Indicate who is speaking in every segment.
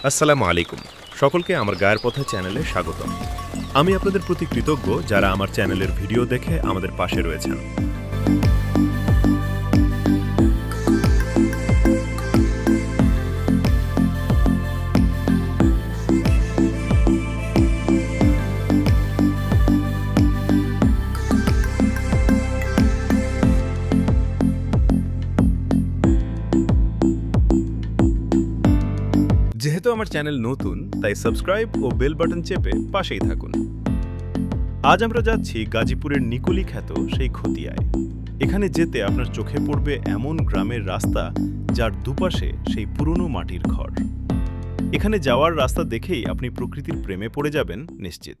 Speaker 1: আসসালামু আলাইকুম। সকলকে আমার গায়ের পথে চ্যানেলে স্বাগতম। আমি আপনাদের প্রতি কৃতজ্ঞ যারা আমার চ্যানেলের ভিডিও দেখে আমাদের পাশে রয়েছেন। যেহেতু আমার চ্যানেল নতুন, তাই সাবস্ক্রাইব ও বেল বাটন চেপে পাশেই থাকুন। আজ আমরা যাচ্ছি গাজীপুরের নিকুলি খ্যাত সেই খতিয়ায়। এখানে যেতে আপনার চোখে পড়বে এমন গ্রামের রাস্তা যার দুপাশে সেই পুরনো মাটির ঘর। এখানে যাওয়ার রাস্তা দেখেই আপনি প্রকৃতির প্রেমে পড়ে যাবেন নিশ্চিত।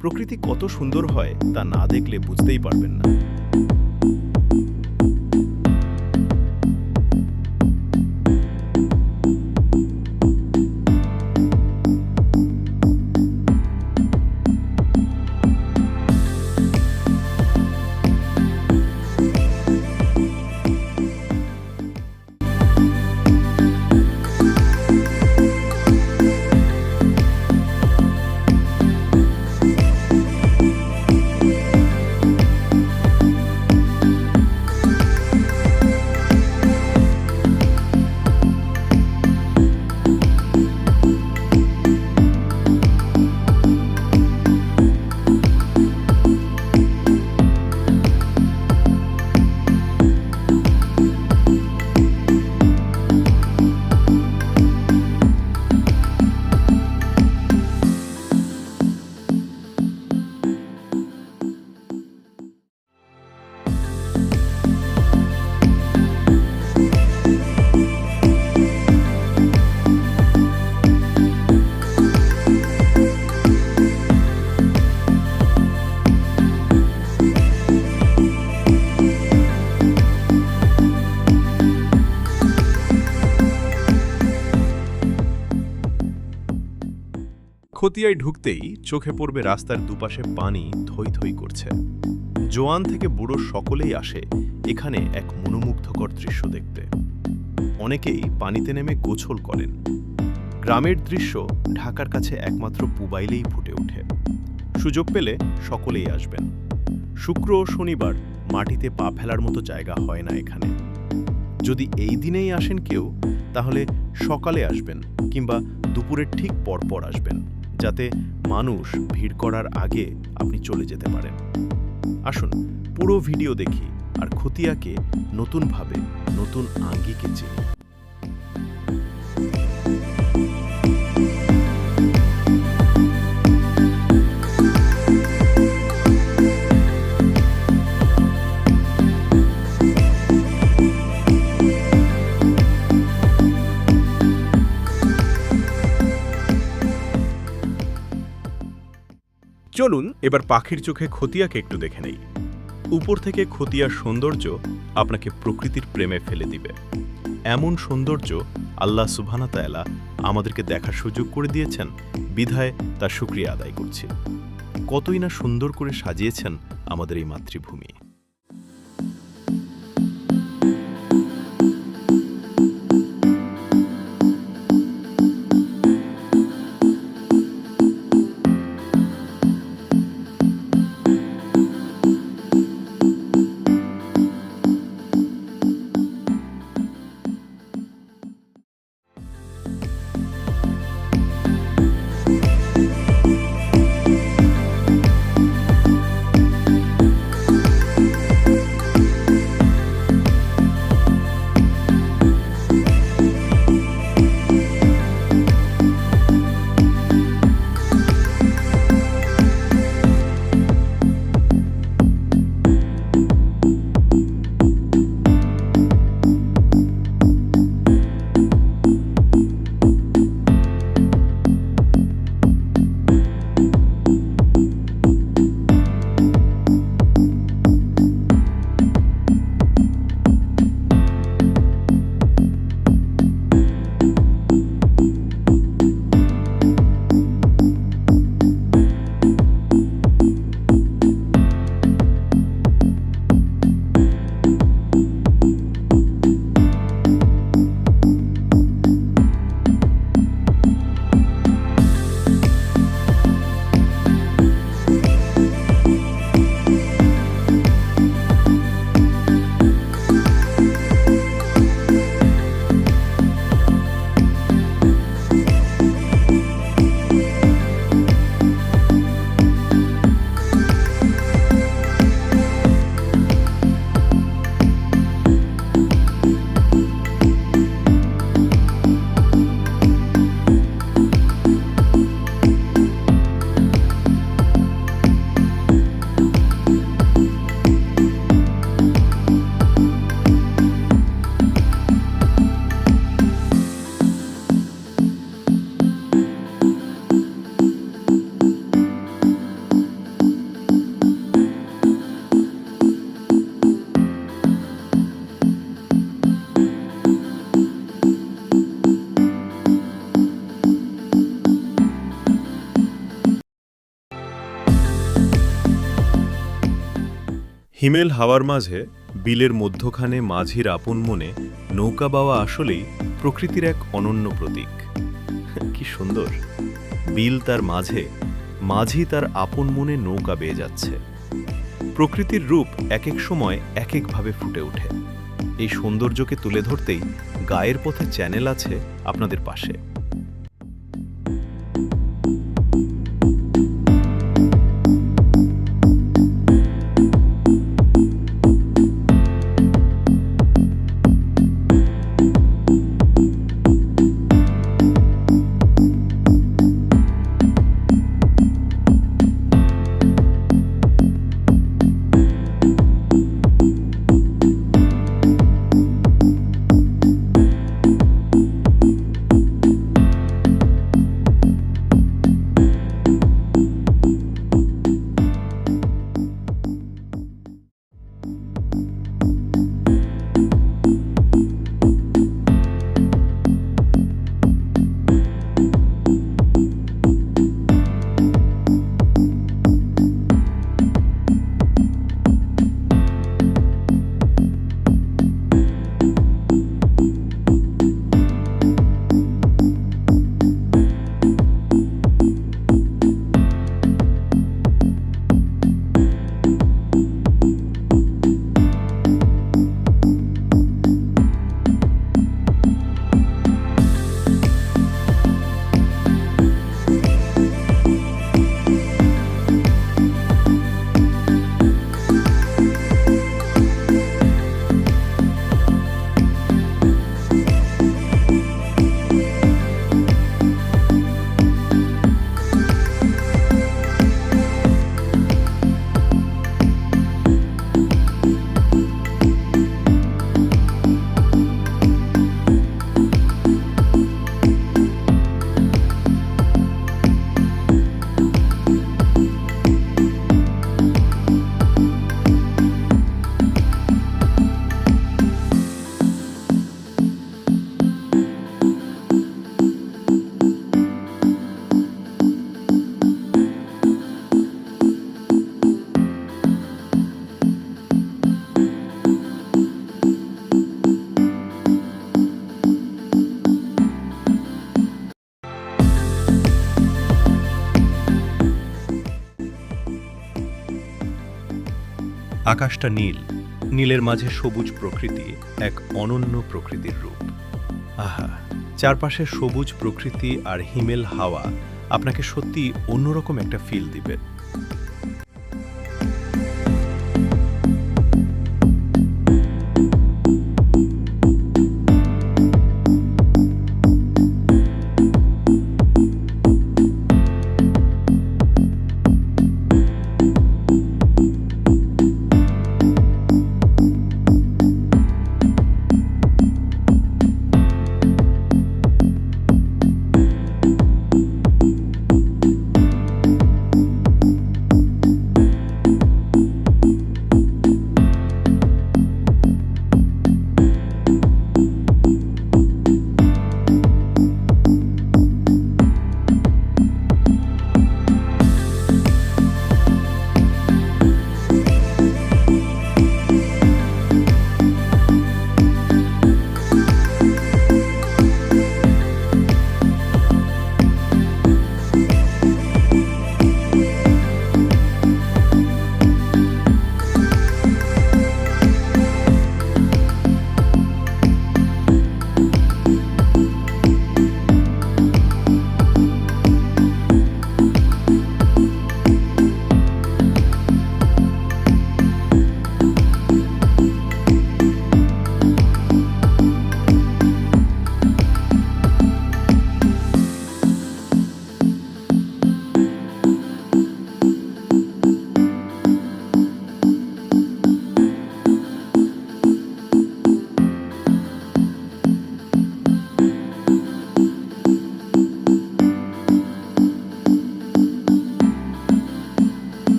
Speaker 1: প্রকৃতি কত সুন্দর হয় তা না দেখলে বুঝতেই পারবেন না। খতিয়ায় ঢুকতেই চোখে পড়বে রাস্তার দুপাশে পানি থই থই করছে। জোয়ান থেকে বুড়ো সকলেই আসে এখানে এক মনোমুগ্ধকর দৃশ্য দেখতে। অনেকেই পানিতে নেমে গোসল করেন। গ্রামের দৃশ্য ঢাকার কাছে একমাত্র পুবাইলেই ফুটে ওঠে। সুযোগ পেলে সকলেই আসবেন। শুক্র ও শনিবার মাটিতে পা ফেলার মতো জায়গা হয় না এখানে। যদি এই দিনেই আসেন কেউ, তাহলে সকালে আসবেন কিংবা দুপুরের ঠিক পরপর আসবেন, যাতে মানুষ ভিড় করার আগে আপনি চলে যেতে পারেন। আসুন পুরো ভিডিও দেখি আর খতিয়াকে নতুনভাবে নতুন আঙ্গিকে চিনি। চলুন এবার পাখির চোখে খতিয়াকে একটু দেখে নেই। উপর থেকে খতিয়ার সৌন্দর্য আপনাকে প্রকৃতির প্রেমে ফেলে দিবে। এমন সৌন্দর্য আল্লাহ সুবহানাহু ওয়া তাআলা আমাদেরকে দেখার সুযোগ করে দিয়েছেন, বিধায় তার শুকরিয়া আদায় করছি। কতই না সুন্দর করে সাজিয়েছেন আমাদের এই মাতৃভূমি। হিমেল হাওয়ার মাঝে বিলের মধ্যখানে মাঝির আপন মনে নৌকা বাওয়া আসলেই প্রকৃতির এক অনন্য প্রতীক। কি সুন্দর! বিল তার মাঝে, মাঝি তার আপন মনে নৌকা বেয়ে যাচ্ছে। প্রকৃতির রূপ এক এক সময় এক একভাবে ফুটে ওঠে। এই সৌন্দর্যকে তুলে ধরতেই গায়ের পথে চ্যানেল আছে আপনাদের পাশে। আকাশটা নীল, নীলের মাঝে সবুজ প্রকৃতি, এক অনন্য প্রকৃতির রূপ। আহা, চারপাশে সবুজ প্রকৃতি আর হিমেল হাওয়া আপনাকে সত্যি অন্যরকম একটা ফিল দিবে।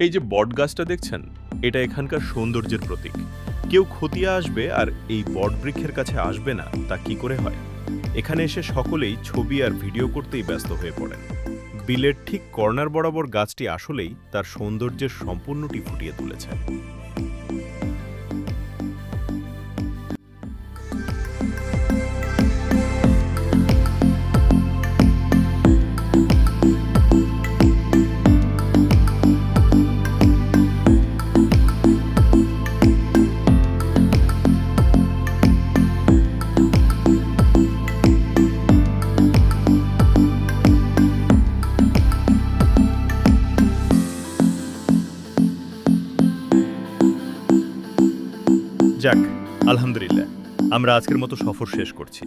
Speaker 1: এই যে বটগাছটা দেখছেন, এটা এখানকার সৌন্দর্যের প্রতীক। কেউ খতিয়া আসবে আর এই বটবৃক্ষের কাছে আসবে না, তা কি করে হয়? এখানে এসে সকলেই ছবি আর ভিডিও করতেই ব্যস্ত হয়ে পড়েন। বিলের ঠিক কর্নার বরাবর গাছটি আসলেই তার সৌন্দর্যের সম্পূর্ণটি ফুটিয়ে তুলেছে। যাক, আলহামদুলিল্লাহ, আমরা আজকের মতো সফর শেষ করছি।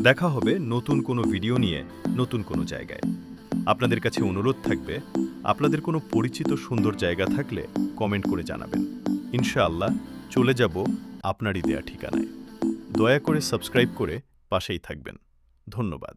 Speaker 1: দেখা হবে নতুন কোনো ভিডিও নিয়ে, নতুন কোনো জায়গায়। আপনাদের কাছে অনুরোধ থাকবে, আপনাদের কোনো পরিচিত সুন্দর জায়গা থাকলে কমেন্ট করে জানাবেন। ইনশাআল্লাহ চলে যাব আপনারই দেয়া ঠিকানায়। দয়া করে সাবস্ক্রাইব করে পাশেই থাকবেন। ধন্যবাদ।